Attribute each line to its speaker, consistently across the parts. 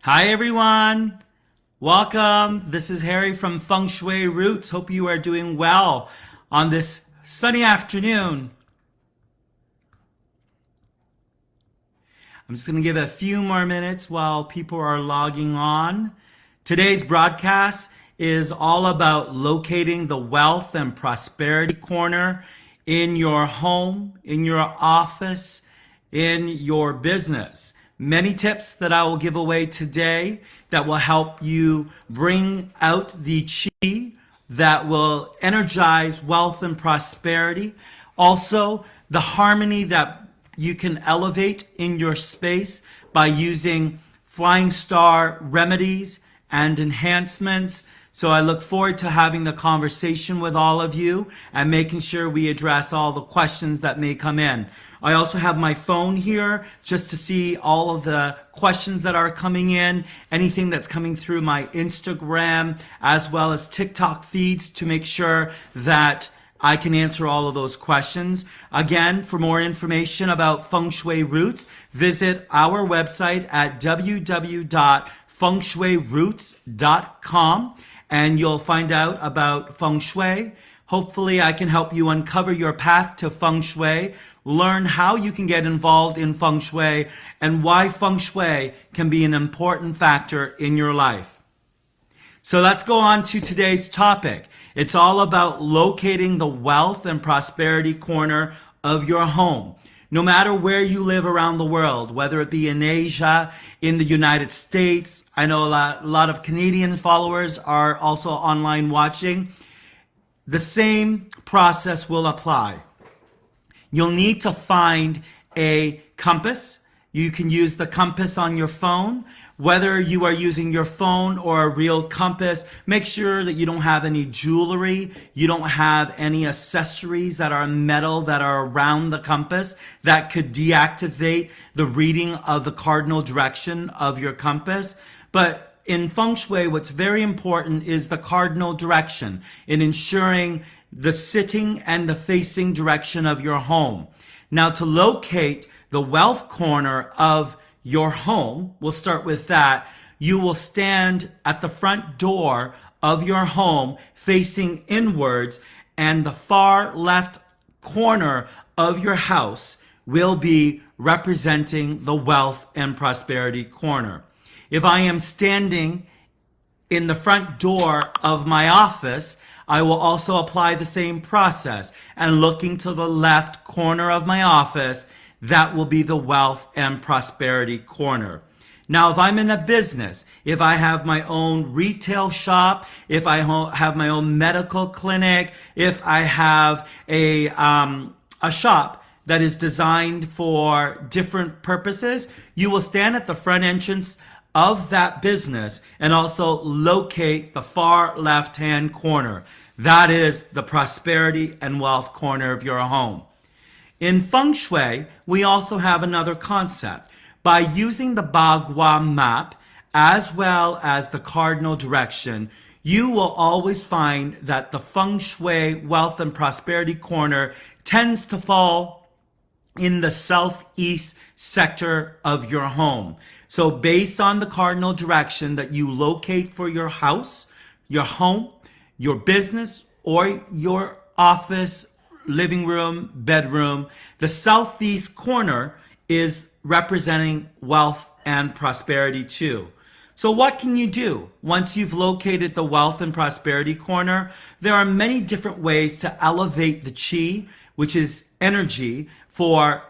Speaker 1: Hi everyone, welcome. This is Harry from Feng Shui Roots. Hope you are doing well on this sunny afternoon. I'm just going to give it a few more minutes while people are logging on. Today's broadcast is all about locating the wealth and prosperity corner in your home, in your office, in your business. Many tips that I will give away today that will help you bring out the chi that will energize wealth and prosperity. Also, the harmony that you can elevate in your space by using flying star remedies and enhancements. So I look forward to having the conversation with all of you and making sure we address all the questions that may come in. I also have my phone here just to see all of the questions that are coming in, anything that's coming through my Instagram as well as TikTok feeds to make sure that I can answer all of those questions. Again, for more information about Feng Shui Roots, visit our website at www.fengshuiroots.com and you'll find out about Feng Shui. Hopefully I can help you uncover your path to Feng Shui, learn how you can get involved in Feng Shui, and why Feng Shui can be an important factor in your life. So let's go on to today's topic. It's all about locating the wealth and prosperity corner of your home. No matter where you live around the world, whether it be in Asia, in the United States, I know a lot of Canadian followers are also online watching, the same process will apply. You'll need to find a compass. You can use the compass on your phone. Whether you are using your phone or a real compass, make sure that you don't have any jewelry, you don't have any accessories that are metal that are around the compass that could deactivate the reading of the cardinal direction of your compass. But in Feng Shui, what's very important is the cardinal direction in ensuring the sitting and the facing direction of your home. Now, to locate the wealth corner of your home, we'll start with that. You will stand at the front door of your home facing inwards, and the far left corner of your house will be representing the wealth and prosperity corner. If I am standing in the front door of my office, I will also apply the same process, and looking to the left corner of my office, that will be the wealth and prosperity corner. Now, if I'm in a business, if I have my own retail shop, if I have my own medical clinic, if I have a shop that is designed for different purposes, you will stand at the front entrance of that business and also locate the far left-hand corner. That is the prosperity and wealth corner of your home. In Feng Shui, we also have another concept. By using the Bagua map as well as the cardinal direction, you will always find that the Feng Shui wealth and prosperity corner tends to fall in the southeast sector of your home. So based on the cardinal direction that you locate for your house, your home, your business, or your office, living room, bedroom, the southeast corner is representing wealth and prosperity too. So what can you do once you've located the wealth and prosperity corner? There are many different ways to elevate the chi, which is energy, for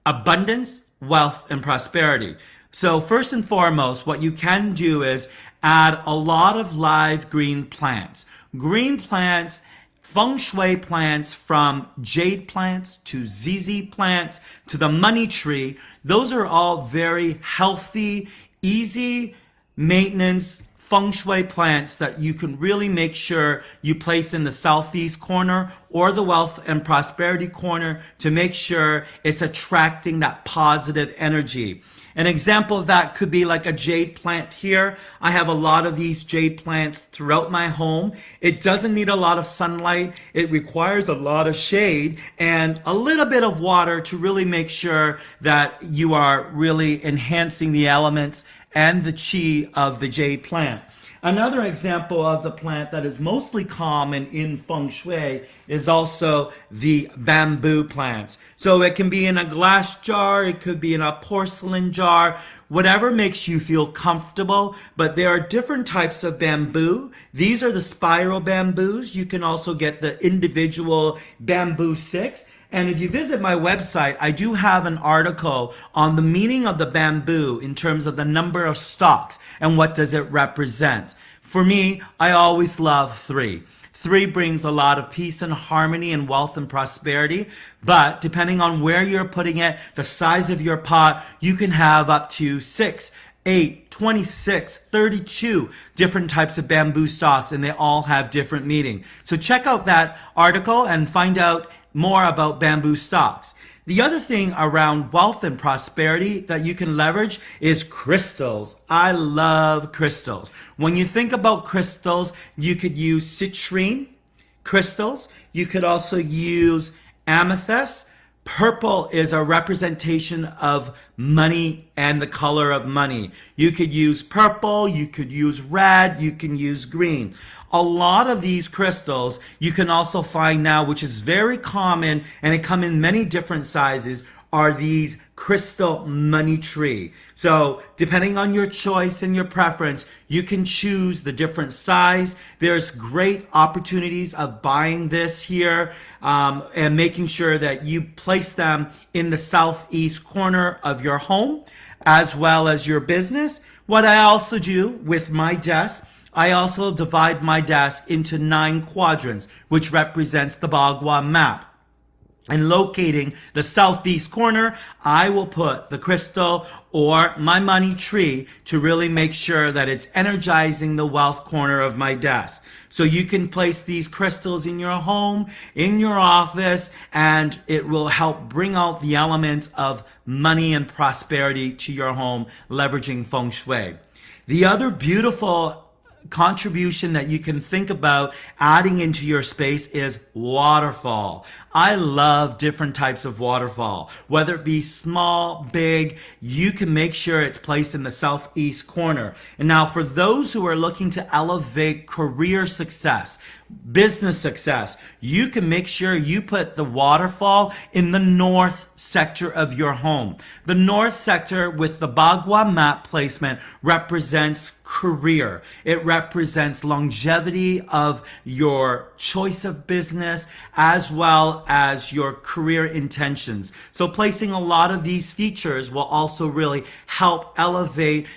Speaker 1: abundance, wealth, and prosperity. So first and foremost, what you can do is add a lot of live green plants. Green plants, Feng Shui plants, from jade plants to ZZ plants to the money tree, those are all very healthy, easy maintenance Feng Shui plants that you can really make sure you place in the southeast corner or the wealth and prosperity corner to make sure it's attracting that positive energy. An example of that could be like a jade plant here. I have a lot of these jade plants throughout my home. It doesn't need a lot of sunlight. It requires a lot of shade and a little bit of water to really make sure that you are really enhancing the elements and the chi of the jade plant. Another example of the plant that is mostly common in Feng Shui is also the bamboo plants. So it can be in a glass jar, it could be in a porcelain jar, whatever makes you feel comfortable. But there are different types of bamboo. These are the spiral bamboos. You can also get the individual bamboo sticks. And if you visit my website, I do have an article on the meaning of the bamboo in terms of the number of stalks and what does it represent. For me, I always love 3. 3 brings a lot of peace and harmony and wealth and prosperity. But depending on where you're putting it, the size of your pot, you can have up to 6, 8, 26, 32 different types of bamboo stalks, and they all have different meaning. So check out that article and find out more about bamboo stalks. The other thing around wealth and prosperity that you can leverage is crystals. I love crystals. When you think about crystals, you could use citrine crystals. You could also use amethyst. Purple is a representation of money and the color of money. You could use purple, you could use red, you can use green. A lot of these crystals you can also find now, which is very common, and it come in many different sizes, are these crystal money tree. So depending on your choice and your preference, you can choose the different size. There's great opportunities of buying this here and making sure that you place them in the southeast corner of your home as well as your business. What I also do with my desk, I also divide my desk into 9 quadrants, which represents the Bagua map. And locating the southeast corner, I will put the crystal or my money tree to really make sure that it's energizing the wealth corner of my desk. So you can place these crystals in your home, in your office, and it will help bring out the elements of money and prosperity to your home, leveraging Feng Shui. The other beautiful contribution that you can think about adding into your space is waterfall. I love different types of waterfall, whether it be small, big. You can make sure it's placed in the southeast corner. And now for those who are looking to elevate career success, business success, you can make sure you put the waterfall in the north sector of your home. The north sector with the Bagua map placement represents career. It represents longevity of your choice of business as well as your career intentions. So placing a lot of these features will also really help elevate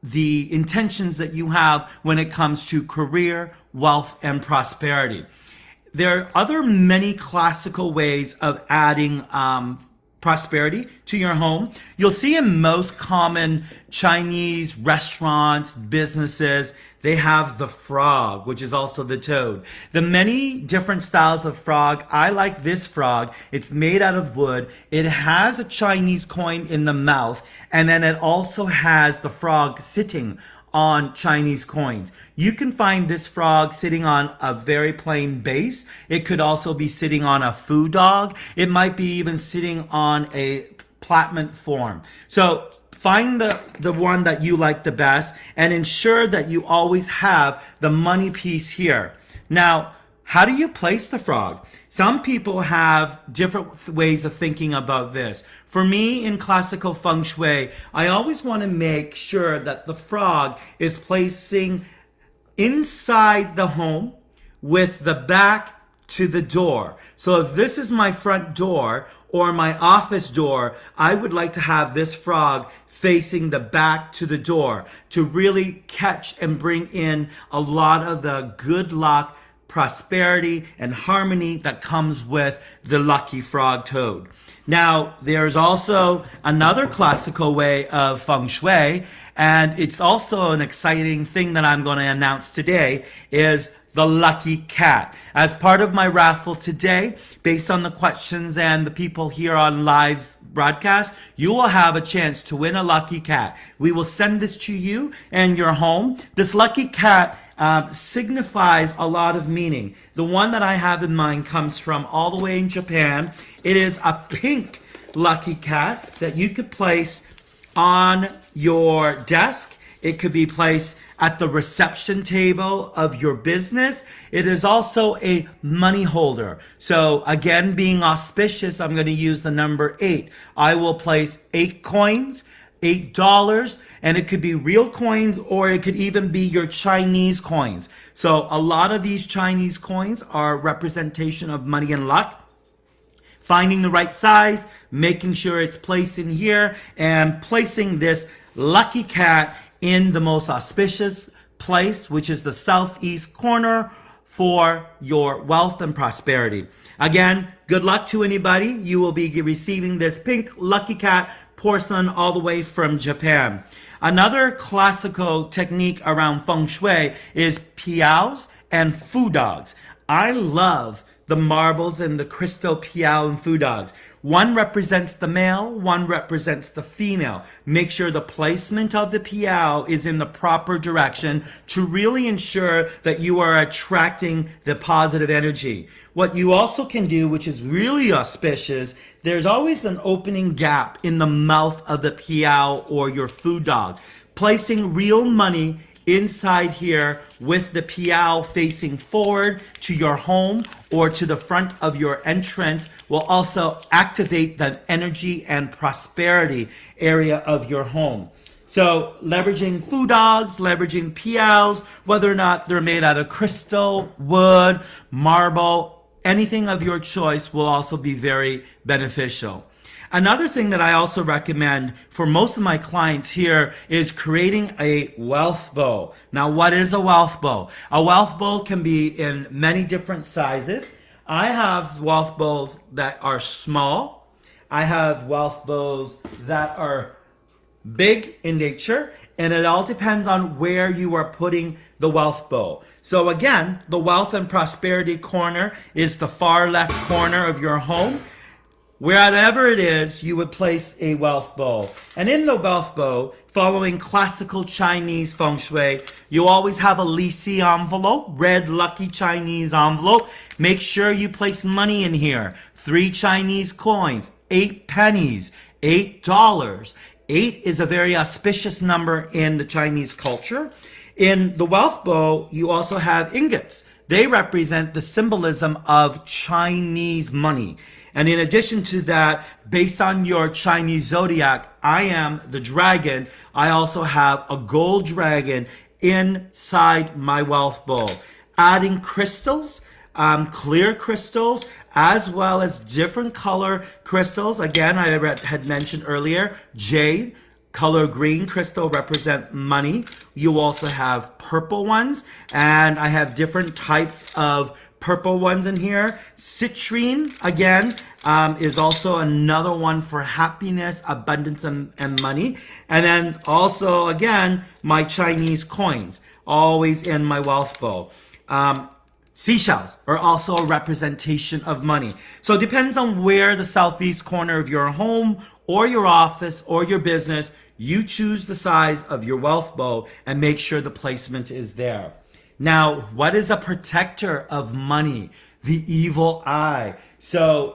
Speaker 1: the intentions that you have when it comes to career, wealth, and prosperity. There are other many classical ways of adding prosperity to your home. You'll see in most common Chinese restaurants, businesses, they have the frog, which is also the toad. The many different styles of frog, I like this frog. It's made out of wood. It has a Chinese coin in the mouth, and then it also has the frog sitting on Chinese coins. You can find this frog sitting on a very plain base. It could also be sitting on a food dog. It might be even sitting on a platinum form. So find the one that you like the best and ensure that you always have the money piece here. Now, how do you place the frog? Some people have different ways of thinking about this. For me, in classical Feng Shui, I always want to make sure that the frog is placing inside the home with the back to the door. So if this is my front door or my office door, I would like to have this frog facing the back to the door to really catch and bring in a lot of the good luck, prosperity, and harmony that comes with the lucky frog toad. Now, there's also another classical way of Feng Shui, and it's also an exciting thing that I'm going to announce today, is the lucky cat. As part of my raffle today, based on the questions and the people here on live broadcast, you will have a chance to win a lucky cat. We will send this to you and your home. This lucky cat signifies a lot of meaning. The one that I have in mind comes from all the way in Japan. It is a pink lucky cat that you could place on your desk. It could be placed at the reception table of your business. It is also a money holder. So again, being auspicious, I'm going to use the number 8. I will place 8 coins, $8, and it could be real coins, or it could even be your Chinese coins. So a lot of these Chinese coins are representation of money and luck. Finding the right size, making sure it's placed in here, and placing this lucky cat in the most auspicious place, which is the southeast corner for your wealth and prosperity. Again, good luck to anybody. You will be receiving this pink lucky cat porcelain all the way from Japan. Another classical technique around Feng Shui is piaos and fu dogs. I love the marbles and the crystal piao and fu dogs. One represents the male, one represents the female. Make sure the placement of the piao is in the proper direction to really ensure that you are attracting the positive energy. What you also can do, which is really auspicious, there's always an opening gap in the mouth of the piao or your fu dog. Placing real money inside here with the piao facing forward to your home or to the front of your entrance will also activate the energy and prosperity area of your home. So leveraging fu dogs, leveraging piaos, whether or not they're made out of crystal, wood, marble, anything of your choice will also be very beneficial. Another thing that I also recommend for most of my clients here is creating a wealth bow. Now, what is a wealth bow? A wealth bow can be in many different sizes. I have wealth bows that are small. I have wealth bows that are big in nature, and it all depends on where you are putting the wealth bow. So again, the wealth and prosperity corner is the far left corner of your home. Wherever it is, you would place a wealth bow. And in the wealth bow, following classical Chinese feng shui, you always have a lisi envelope, red lucky Chinese envelope. Make sure you place money in here. 3 Chinese coins, 8 pennies, $8. 8 is a very auspicious number in the Chinese culture. In the wealth bow, you also have ingots. They represent the symbolism of Chinese money. And in addition to that, based on your Chinese zodiac, I am the dragon. I also have a gold dragon inside my wealth bowl. Adding crystals, clear crystals, as well as different color crystals. Again, I had mentioned earlier, jade, color green crystal represent money. You also have purple ones, and I have different types of purple ones in here. Citrine, again, is also another one for happiness, abundance, and money. And then also, again, my Chinese coins, always in my wealth bowl. Seashells are also a representation of money. So it depends on where the southeast corner of your home or your office or your business, you choose the size of your wealth bowl and make sure the placement is there. Now, what is a protector of money? The evil eye. So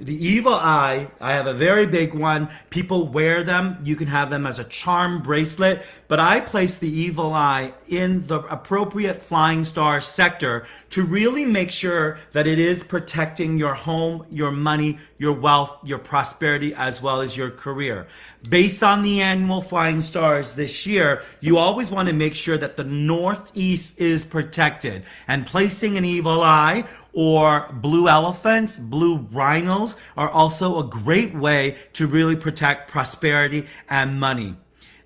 Speaker 1: the evil eye, I have a very big one. People wear them. You can have them as a charm bracelet. But I place the evil eye in the appropriate flying star sector to really make sure that it is protecting your home, your money, your wealth, your prosperity, as well as your career. Based on the annual flying stars this year, you always want to make sure that the northeast is protected. And placing an evil eye or blue elephants, blue rhinos are also a great way to really protect prosperity and money.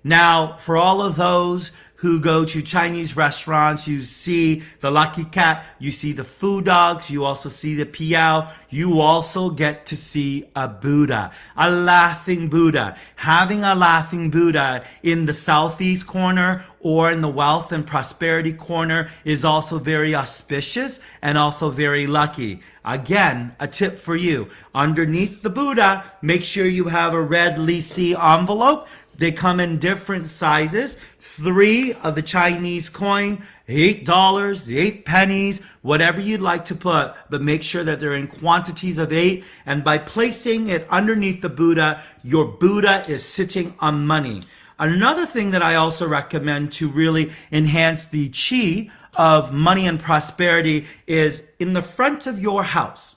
Speaker 1: Now, for all of those who go to Chinese restaurants, you see the lucky cat, you see the fu dogs, you also see the piao, you also get to see a Buddha, a laughing Buddha. Having a laughing Buddha in the southeast corner or in the wealth and prosperity corner is also very auspicious and also very lucky. Again, a tip for you. Underneath the Buddha, make sure you have a red lisi envelope. They come in different sizes. 3 of the Chinese coin, $8, 8 pennies, whatever you'd like to put, but make sure that they're in quantities of 8. And by placing it underneath the Buddha, your Buddha is sitting on money. Another thing that I also recommend to really enhance the chi of money and prosperity is in the front of your house.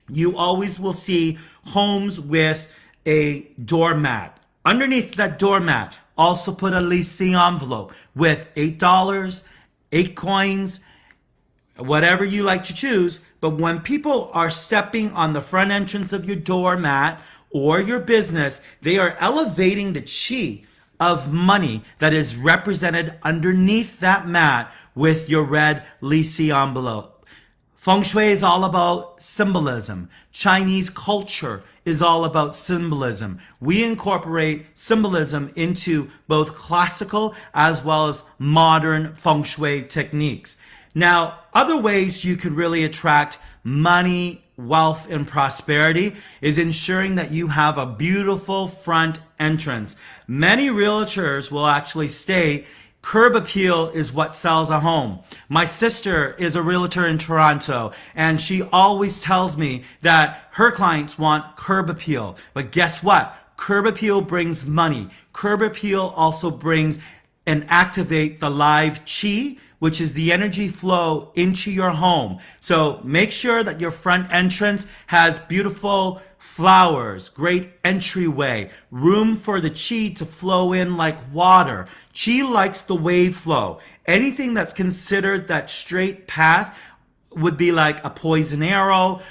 Speaker 1: You always will see homes with a doormat. Underneath that doormat, also put a leasing envelope with $8, 8 coins, whatever you like to choose. But when people are stepping on the front entrance of your doormat or your business, they are elevating the chi of money that is represented underneath that mat with your red leasing envelope. Feng Shui is all about symbolism. Chinese culture is all about symbolism. We incorporate symbolism into both classical as well as modern Feng Shui techniques. Now, other ways you can really attract money, wealth, and prosperity is ensuring that you have a beautiful front entrance. Many realtors will actually state curb appeal is what sells a home. My sister is a realtor in Toronto, and she always tells me that her clients want curb appeal. But guess what? Curb appeal brings money. Curb appeal also brings and activate the live chi, which is the energy flow into your home. So make sure that your front entrance has beautiful flowers, great entryway, room for the chi to flow in like water. Chi likes the wave flow. Anything that's considered that straight path would be like a poison arrow,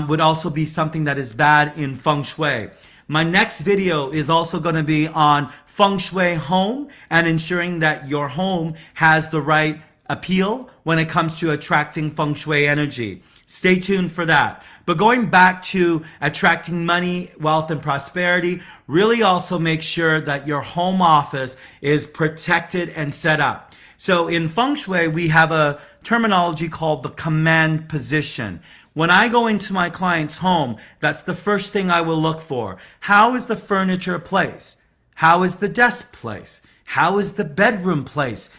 Speaker 1: would also be something that is bad in Feng Shui. My next video is also going to be on Feng Shui home and ensuring that your home has the right appeal when it comes to attracting Feng Shui energy. Stay tuned for that. But going back to attracting money, wealth, and prosperity, really also make sure that your home office is protected and set up. So in Feng Shui, we have a terminology called the command position. When I go into my client's home, that's the first thing I will look for. How is the furniture placed? How is the desk placed? How is the bedroom placed?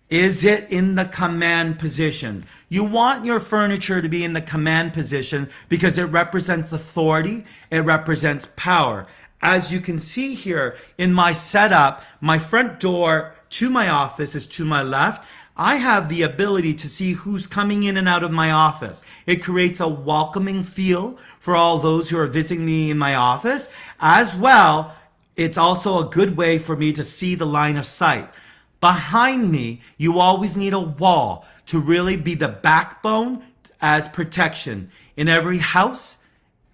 Speaker 1: Is it in the command position? You want your furniture to be in the command position because it represents authority, it represents power. As you can see here in my setup, my front door to my office is to my left. I have the ability to see who's coming in and out of my office. It creates a welcoming feel for all those who are visiting me in my office. As well, it's also a good way for me to see the line of sight. Behind me, you always need a wall to really be the backbone as protection. In every house,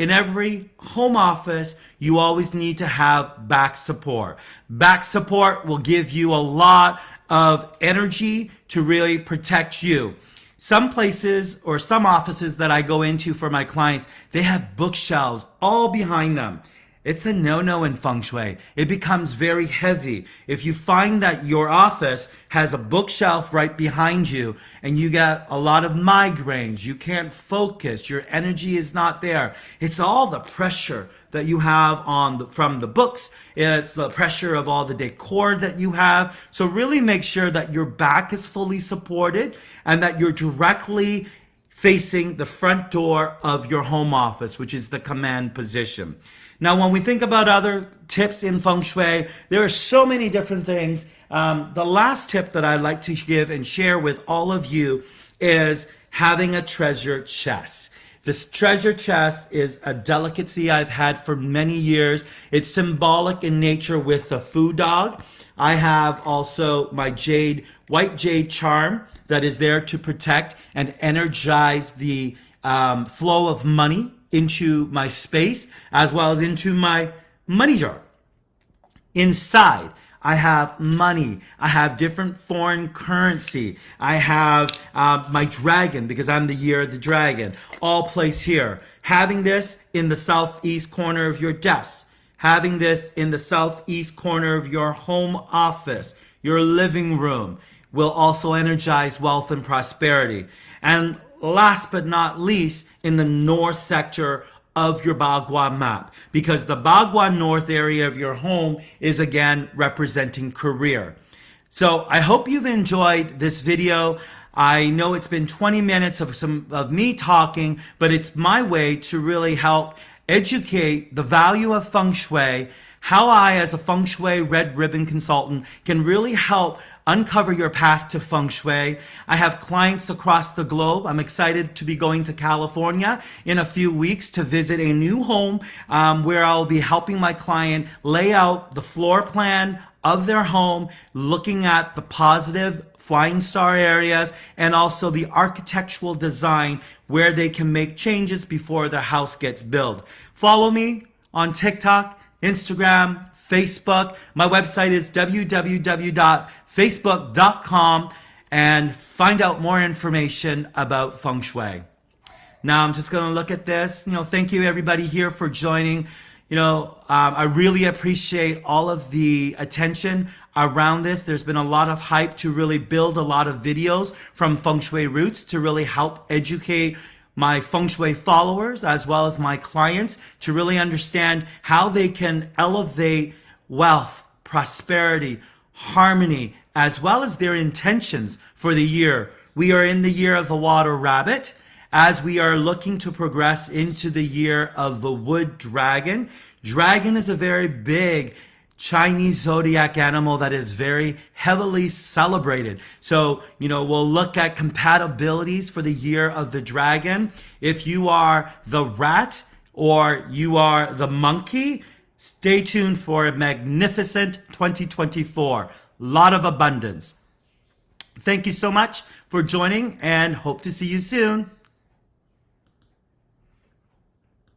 Speaker 1: in every home office, you always need to have back support. Back support will give you a lot of energy to really protect you. Some places or some offices that I go into for my clients, they have bookshelves all behind them. It's a no-no in Feng Shui. It becomes very heavy. If you find that your office has a bookshelf right behind you and you get a lot of migraines, you can't focus, your energy is not there. It's all the pressure that you have from the books. It's the pressure of all the decor that you have. So really make sure that your back is fully supported and that you're directly facing the front door of your home office, which is the command position. Now, when we think about other tips in Feng Shui, there are so many different things. The last tip that I'd like to give and share with all of you is having a treasure chest. This treasure chest is a delicacy I've had for many years. It's symbolic in nature with the food dog. I have also my white jade charm that is there to protect and energize the flow of money into my space as well as into my money jar. Inside, I have money. I have different foreign currency. I have my dragon because I'm the year of the dragon, all placed here. Having this in the southeast corner of your desk. Having this in the southeast corner of your home office, your living room, will also energize wealth and prosperity. And last but not least, in the north sector of your Bagua map, because the Bagua north area of your home is again representing career. So I hope you've enjoyed this video. I know it's been 20 minutes of me talking, but it's my way to really help educate the value of Feng Shui, how I, as a Feng Shui red ribbon consultant, can really help uncover your path to Feng Shui. I have clients across the globe. I'm excited to be going to California in a few weeks to visit a new home where I'll be helping my client lay out the floor plan of their home, looking at the positive flying star areas and also the architectural design where they can make changes before their house gets built. Follow me on TikTok, Instagram, Facebook. My website is www.facebook.com and find out more information about Feng Shui. Now I'm just going to look at this. Thank you everybody here for joining. I really appreciate all of the attention around this. There's been a lot of hype to really build a lot of videos from Feng Shui Roots to really help educate my Feng Shui followers as well as my clients to really understand how they can elevate wealth, prosperity, harmony, as well as their intentions for the year. We are in the year of the water rabbit as we are looking to progress into the year of the wood dragon. Dragon is a very big Chinese zodiac animal that is very heavily celebrated. So, we'll look at compatibilities for the year of the dragon. If you are the rat or you are the monkey, stay tuned for a magnificent 2024. Lot of abundance. Thank you so much for joining and hope to see you soon.